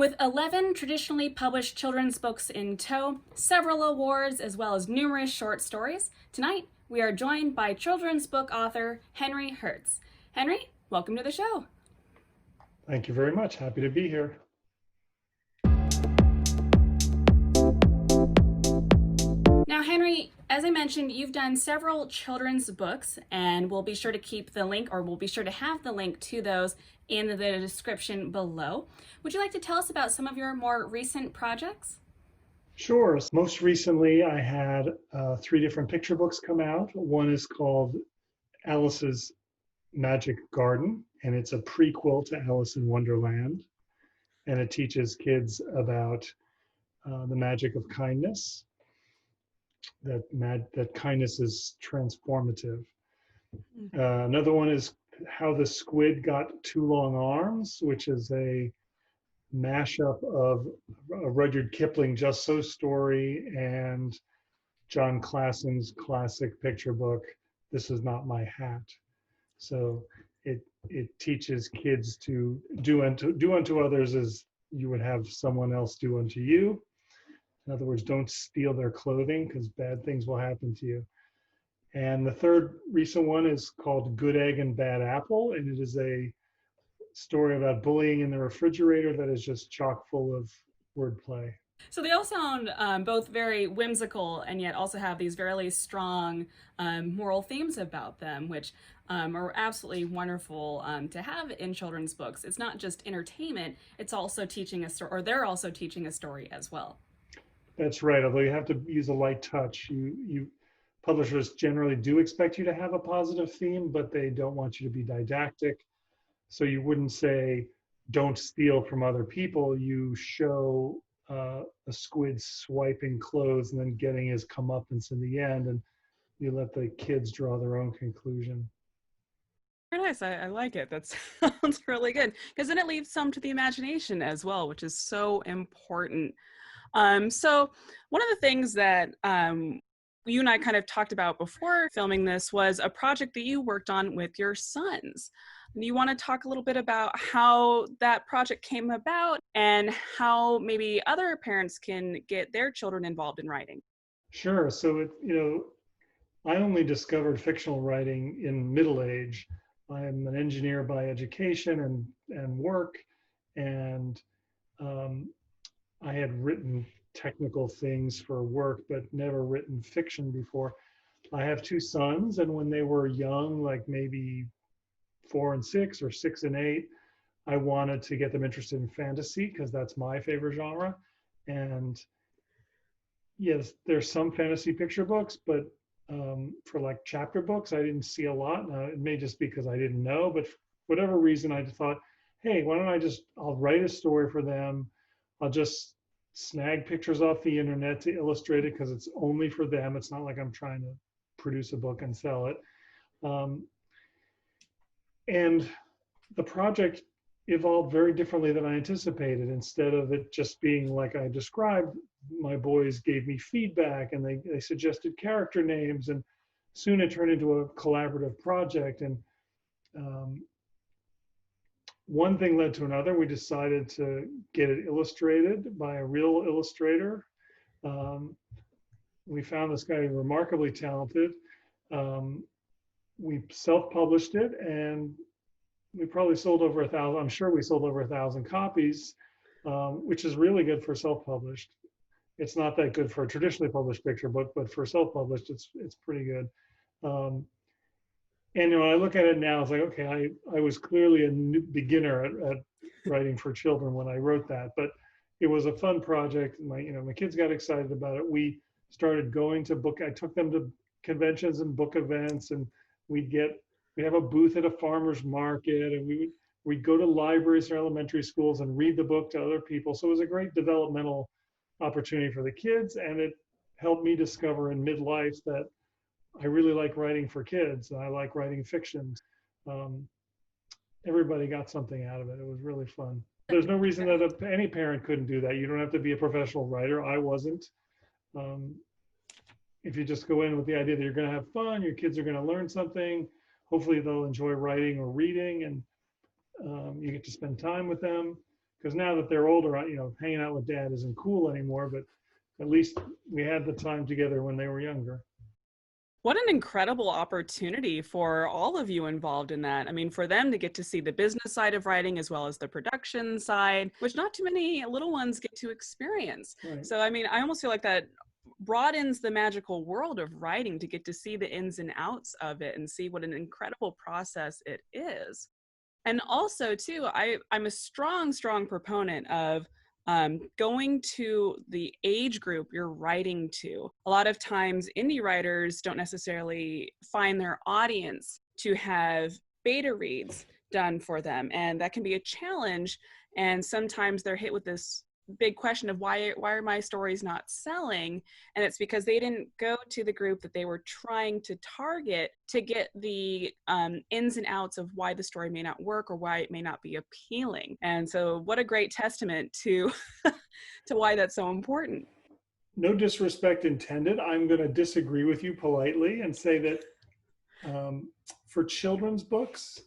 With 11 traditionally published children's books in tow, several awards, as well as numerous short stories, tonight we are joined by children's book author Henry Herz. Henry, welcome to the show. Thank you very much. Happy to be here. Now, Henry, as I mentioned, you've done several children's books, and we'll be sure to keep the link, or we'll be sure to have the link to those in the description below. Would you like to tell us about some of your more recent projects? Sure. Most recently, I had 3 different picture books come out. One is called Alice's Magic Garden, and it's a prequel to Alice in Wonderland. And it teaches kids about the magic of kindness, that kindness is transformative. Another one is How the Squid Got 2 Long Arms, which is a mashup of a Rudyard Kipling Just So story and John Klassen's classic picture book, This Is Not My Hat. So it teaches kids to do unto others as you would have someone else do unto you. In other words, don't steal their clothing because bad things will happen to you. And the third recent one is called Good Egg and Bad Apple, and it is a story about bullying in the refrigerator that is just chock full of wordplay. So they all sound both very whimsical and yet also have these very strong moral themes about them, which are absolutely wonderful to have in children's books. It's not just entertainment, it's also teaching a story, or they're also teaching a story as well. That's right, although you have to use a light touch. You publishers generally do expect you to have a positive theme, but they don't want you to be didactic. So you wouldn't say, don't steal from other people. You show a squid swiping clothes and then getting his comeuppance in the end, and you let the kids draw their own conclusion. Very nice. I like it. That sounds really good because then it leaves some to the imagination as well, which is so important. So one of the things that you and I kind of talked about before filming this was a project that you worked on with your sons. Do you want to talk a little bit about how that project came about and how maybe other parents can get their children involved in writing? Sure. So I only discovered fictional writing in middle age. I'm an engineer by education and work, and I had written technical things for work, but never written fiction before. I have 2 sons, and when they were young, like maybe 4 and 6 or 6 and 8, I wanted to get them interested in fantasy because that's my favorite genre. And yes, there's some fantasy picture books, but for like chapter books, I didn't see a lot. Now, it may just be because I didn't know, but for whatever reason, I thought, hey, why don't I'll write a story for them. I'll just snag pictures off the internet to illustrate it because it's only for them. It's not like I'm trying to produce a book and sell it. And the project evolved very differently than I anticipated. Instead of it just being like I described, my boys gave me feedback and they suggested character names, and soon it turned into a collaborative project. And one thing led to another. We decided to get it illustrated by a real illustrator. We found this guy remarkably talented. We self-published it, and we probably sold over 1,000. I'm sure we sold over 1,000 copies, which is really good for self-published. It's not that good for a traditionally published picture book, but for self-published, it's pretty good. And when I look at it now, it's like, okay, I was clearly a new beginner at writing for children when I wrote that, but it was a fun project. My kids got excited about it. We started going to I took them to conventions and book events, and we'd have a booth at a farmer's market, and we'd go to libraries or elementary schools and read the book to other people. So it was a great developmental opportunity for the kids, and it helped me discover in midlife that I really like writing for kids, and I like writing fiction. Everybody got something out of it. It was really fun. There's no reason that any parent couldn't do that. You don't have to be a professional writer. I wasn't. If you just go in with the idea that you're going to have fun, your kids are going to learn something, hopefully they'll enjoy writing or reading, and you get to spend time with them. because now that they're older, hanging out with dad isn't cool anymore, but at least we had the time together when they were younger. What an incredible opportunity for all of you involved in that. I mean, for them to get to see the business side of writing as well as the production side, which not too many little ones get to experience. Right. So, I mean, I almost feel like that broadens the magical world of writing to get to see the ins and outs of it and see what an incredible process it is. And also, too, I'm a strong proponent of going to the age group you're writing to. A lot of times, indie writers don't necessarily find their audience to have beta reads done for them. And that can be a challenge. And sometimes they're hit with this big question of why are my stories not selling? And it's because they didn't go to the group that they were trying to target to get the ins and outs of why the story may not work or why it may not be appealing. And so what a great testament to to why that's so important. No disrespect intended. I'm going to disagree with you politely and say that for children's books,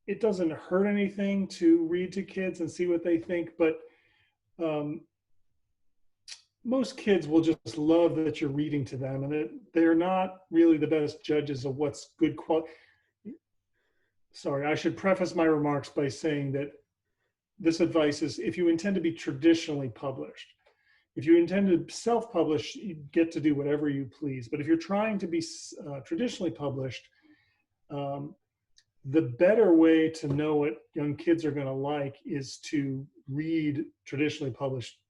it doesn't hurt anything to read to kids and see what they think, but most kids will just love that you're reading to them, and they're not really the best judges of what's good quality. Sorry, I should preface my remarks by saying that this advice is if you intend to be traditionally published. If you intend to self-publish, you get to do whatever you please. But if you're trying to be traditionally published, the better way to know what young kids are going to like is to read traditionally published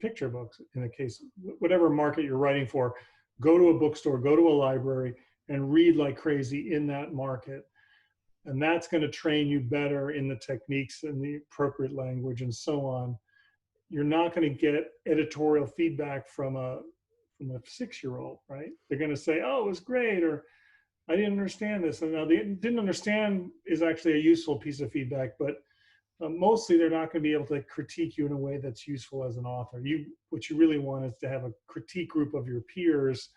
picture books. In a case, whatever market you're writing for, go to a bookstore, go to a library, and read like crazy in that market. And that's going to train you better in the techniques and the appropriate language and so on. You're not going to get editorial feedback from a 6-year-old, right? They're going to say, oh, it was great, or I didn't understand this. And now the didn't understand is actually a useful piece of feedback, but mostly they're not going to be able to critique you in a way that's useful as an author. What you really want is to have a critique group of your peers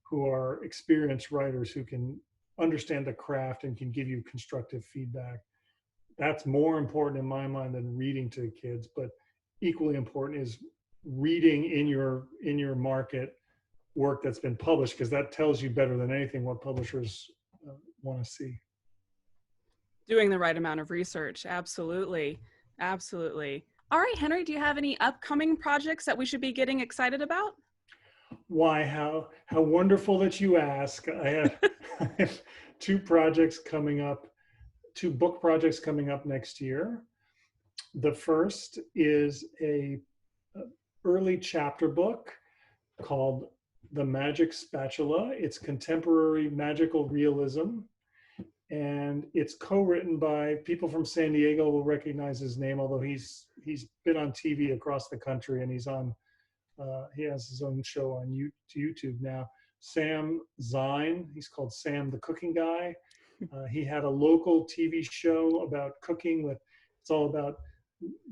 who are experienced writers who can understand the craft and can give you constructive feedback. That's more important in my mind than reading to kids, but equally important is reading in your market work that's been published, because that tells you better than anything what publishers want to see. Doing the right amount of research. Absolutely. Absolutely. All right, Henry, do you have any upcoming projects that we should be getting excited about? Why, how wonderful that you ask. I have two book projects coming up next year. The first is a early chapter book called The Magic Spatula. It's contemporary magical realism, and it's co-written by people from San Diego. Will recognize his name, although he's been on TV across the country, and he has his own show on YouTube now. Sam Zine, he's called Sam the Cooking Guy. He had a local TV show about cooking it's all about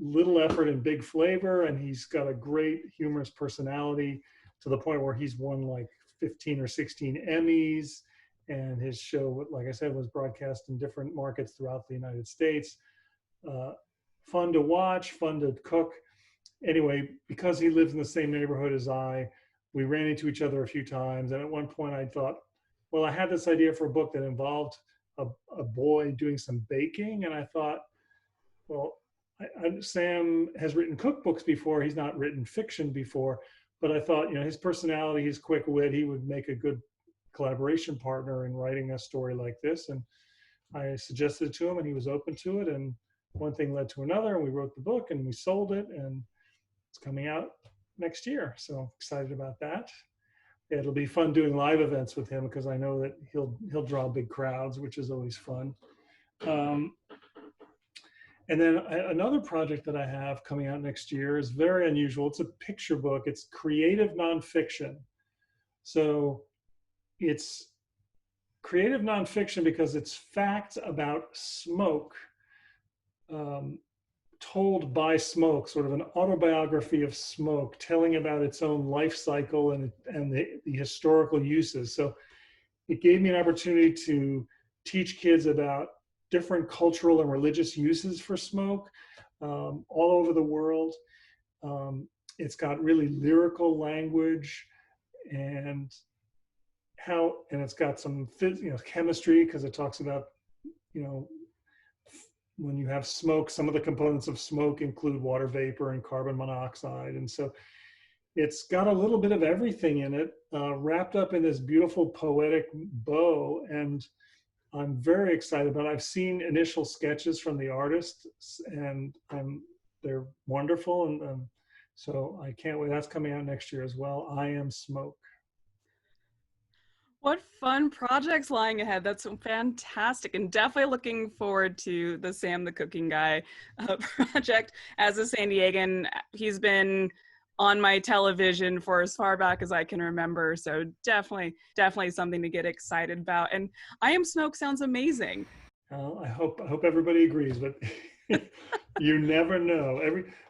little effort and big flavor, and he's got a great humorous personality to the point where he's won like 15 or 16 Emmys, and his show, like I said, was broadcast in different markets throughout the United States. Fun to watch, fun to cook. Anyway, because he lives in the same neighborhood as we ran into each other a few times, and at one point I thought, well, I had this idea for a book that involved a boy doing some baking, and I thought, well, Sam has written cookbooks before. He's not written fiction before, but I thought, his personality, his quick wit, he would make a good collaboration partner in writing a story like this. And I suggested it to him, and he was open to it. And one thing led to another, and we wrote the book, and we sold it, and it's coming out next year. So excited about that. It'll be fun doing live events with him, because I know that he'll draw big crowds, which is always fun. And then another project that I have coming out next year is very unusual. It's a picture book. It's creative nonfiction. So it's creative nonfiction because it's facts about smoke, told by smoke, sort of an autobiography of smoke, telling about its own life cycle and the historical uses. So it gave me an opportunity to teach kids about different cultural and religious uses for smoke, all over the world. It's got really lyrical language, and it's got some chemistry, because it talks about, you know, when you have smoke, some of the components of smoke include water vapor and carbon monoxide. And so it's got a little bit of everything in it, wrapped up in this beautiful poetic bow. And I'm very excited about it. I've seen initial sketches from the artists, and they're wonderful. And so I can't wait. That's coming out next year as well. I Am Smoke. What fun projects lying ahead. That's fantastic. And definitely looking forward to the Sam the Cooking Guy project. As a San Diegan, he's been on my television for as far back as I can remember. So definitely something to get excited about. And I Am Smoke sounds amazing. I hope everybody agrees, but you never know.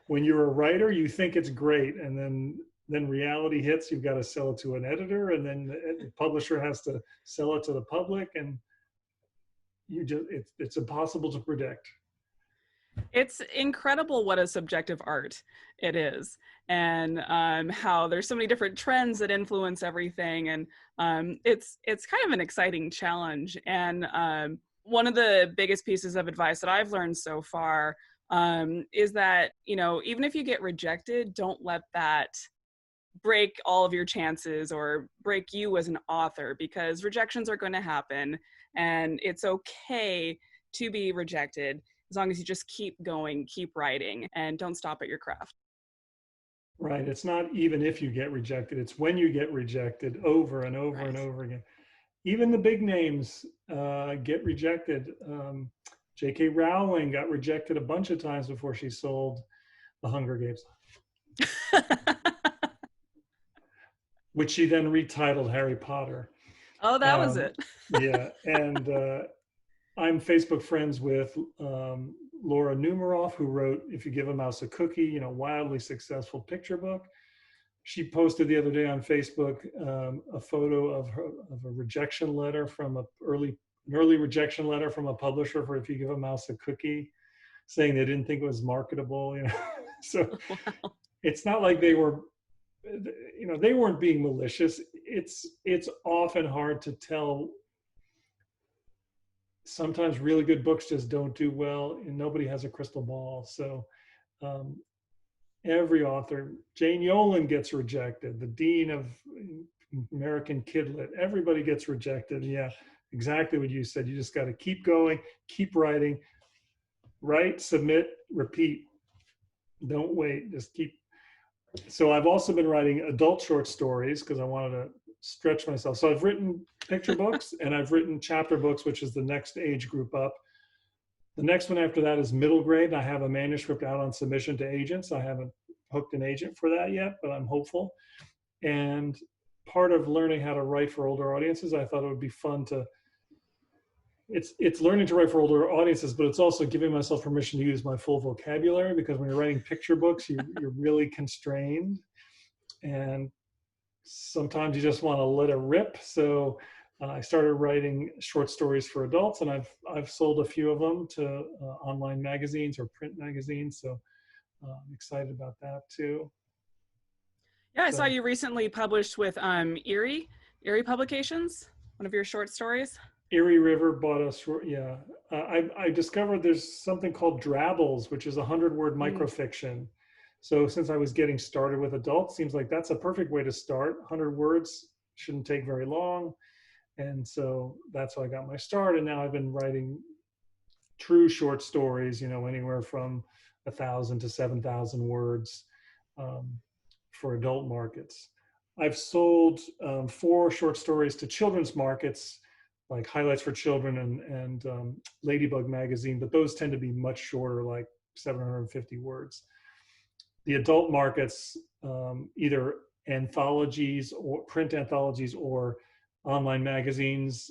When you're a writer, you think it's great, and then reality hits. You've got to sell it to an editor, and then the publisher has to sell it to the public, and it's impossible to predict. It's incredible what a subjective art it is, and how there's so many different trends that influence everything, and it's kind of an exciting challenge. And one of the biggest pieces of advice that I've learned so far is that, you know, even if you get rejected, don't let that break all of your chances or break you as an author, because rejections are going to happen, and it's okay to be rejected as long as you just keep going, keep writing, and don't stop at your craft. Right. It's not even if you get rejected, it's when you get rejected over and over and over again. Even the big names get rejected. J.K. Rowling got rejected a bunch of times before she sold The Hunger Games, which she then retitled Harry Potter. Oh, that was it. Yeah. And I'm Facebook friends with Laura Numeroff, who wrote If You Give a Mouse a Cookie, you know, wildly successful picture book. She posted the other day on Facebook a photo of a rejection letter from an early rejection letter from a publisher for If You Give a Mouse a Cookie, saying they didn't think it was marketable. You know, so Wow. It's not like they were, you know, they weren't being malicious. It's often hard to tell. Sometimes really good books just don't do well, and nobody has a crystal ball. So every author, Jane Yolen gets rejected, the dean of American Kidlit, everybody gets rejected. Yeah, exactly what you said. You just got to keep going, keep writing, write, submit, repeat. Don't wait, just keep. So I've also been writing adult short stories because I wanted to stretch myself. So I've written picture books and I've written chapter books, which is the next age group up. The next one after that is middle grade. I have a manuscript out on submission to agents. I haven't hooked an agent for that yet, but I'm hopeful. And part of learning how to write for older audiences, I thought it would be fun to, it's learning to write for older audiences, but it's also giving myself permission to use my full vocabulary, because when you're writing picture books, you're really constrained. And sometimes you just want to let it rip. So I started writing short stories for adults, and I've sold a few of them to online magazines or print magazines. So I'm excited about that too. Yeah, I saw you recently published with Erie Publications, one of your short stories. Erie River bought us. Yeah, I discovered there's something called Drabbles, which is a 100-word microfiction. So since I was getting started with adults, seems like that's a perfect way to start. 100 words shouldn't take very long. And so that's how I got my start. And now I've been writing true short stories, you know, anywhere from 1,000 to 7,000 words for adult markets. I've sold 4 short stories to children's markets, like Highlights for Children and Ladybug magazine, but those tend to be much shorter, like 750 words. The adult markets, either anthologies or print anthologies or online magazines,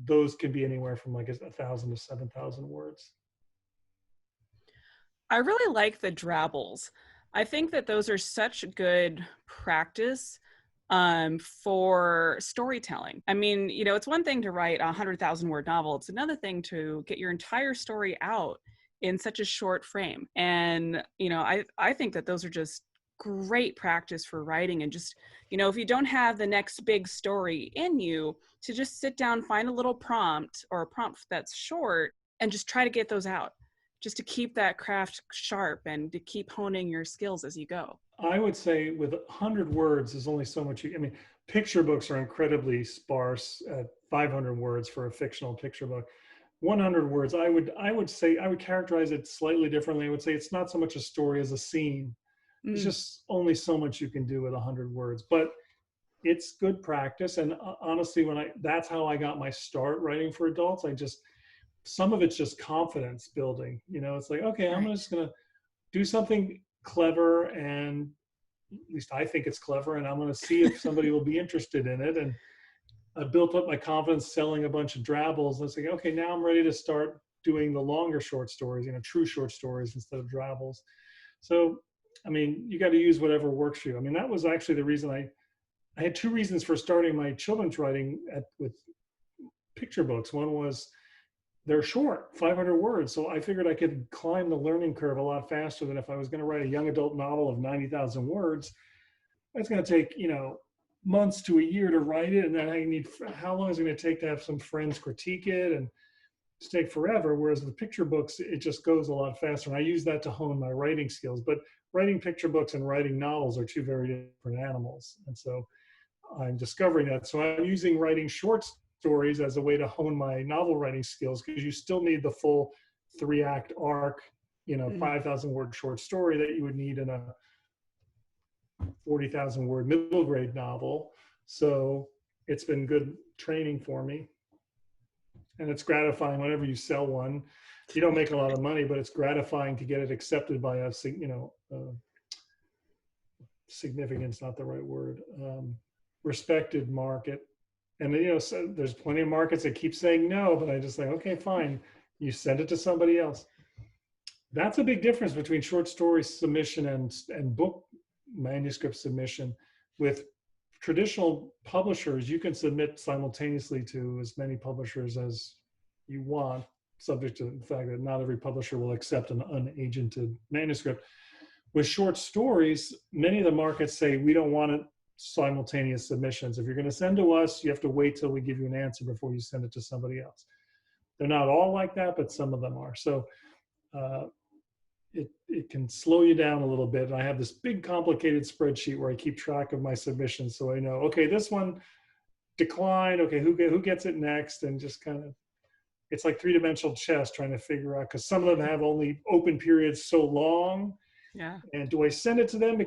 those can be anywhere from like 1,000 to 7,000 words. I really like the Drabbles. I think that those are such good practice for storytelling. I mean, you know, it's one thing to write a 100,000 word novel. It's another thing to get your entire story out in such a short frame. And, I think that those are just great practice for writing. And just, if you don't have the next big story in you, to just sit down, find a little prompt or a prompt that's short and just try to get those out, just to keep that craft sharp and to keep honing your skills as you go. I would say with 100 words, there's only so much picture books are incredibly sparse at 500 words for a fictional picture book. 100 words, I would say, I would characterize it slightly differently. I would say it's not so much a story as a scene. There's just only so much you can do with 100 words, but it's good practice. And honestly, that's how I got my start writing for adults. Some of it's just confidence building. It's like, okay, I'm just going to do something clever, and at least I think it's clever, and I'm going to see if somebody will be interested in it. And I built up my confidence selling a bunch of drabbles. And I was like, okay, now I'm ready to start doing the longer short stories, true short stories instead of drabbles. So, you got to use whatever works for you. That was actually the reason I had two reasons for starting my children's writing with picture books. One was they're short, 500 words. So I figured I could climb the learning curve a lot faster than if I was going to write a young adult novel of 90,000 words. It's going to take, months to a year to write it. And then how long is it going to take to have some friends critique it, and it's take forever. Whereas with picture books, it just goes a lot faster. And I use that to hone my writing skills. But writing picture books and writing novels are two very different animals. And so I'm discovering that. So I'm using writing short stories as a way to hone my novel writing skills, because you still need the full 3-act arc, 5,000 word short story that you would need in a 40,000 word middle grade novel. So it's been good training for me. And it's gratifying whenever you sell one. You don't make a lot of money, but it's gratifying to get it accepted by a, significance, not the right word, respected market. And so there's plenty of markets that keep saying no, but I just think, okay, fine, you send it to somebody else. That's a big difference between short story submission and book manuscript submission. With traditional publishers, you can submit simultaneously to as many publishers as you want, subject to the fact that not every publisher will accept an unagented manuscript. With short stories, many of the markets say, we don't want it simultaneous submissions. If you're going to send to us, you have to wait till we give you an answer before you send it to somebody else. They're not all like that, but some of them are. So it can slow you down a little bit. And I have this big complicated spreadsheet where I keep track of my submissions, so I know, okay, this one declined, okay, who gets it next, and just kind of, it's like three-dimensional chess trying to figure out, because some of them have only open periods so long. Yeah. And do I send it to them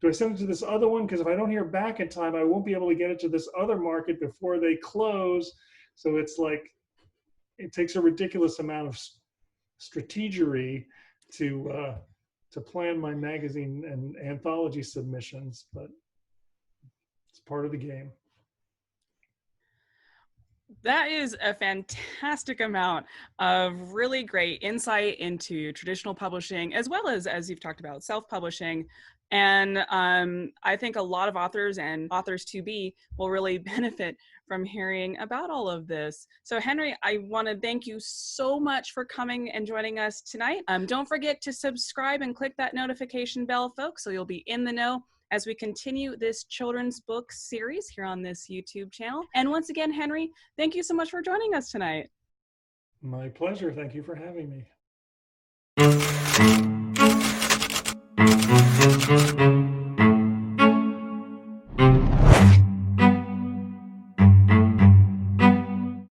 do I send it to this other one? Because if I don't hear back in time, I won't be able to get it to this other market before they close. So it's like, it takes a ridiculous amount of strategery to plan my magazine and anthology submissions, but it's part of the game. That is a fantastic amount of really great insight into traditional publishing, as well as you've talked about, self-publishing. And I think a lot of authors and authors-to-be will really benefit from hearing about all of this. So Henry, I want to thank you so much for coming and joining us tonight. Don't forget to subscribe and click that notification bell, folks, so you'll be in the know as we continue this children's book series here on this YouTube channel. And once again, Henry, thank you so much for joining us tonight. My pleasure. Thank you for having me.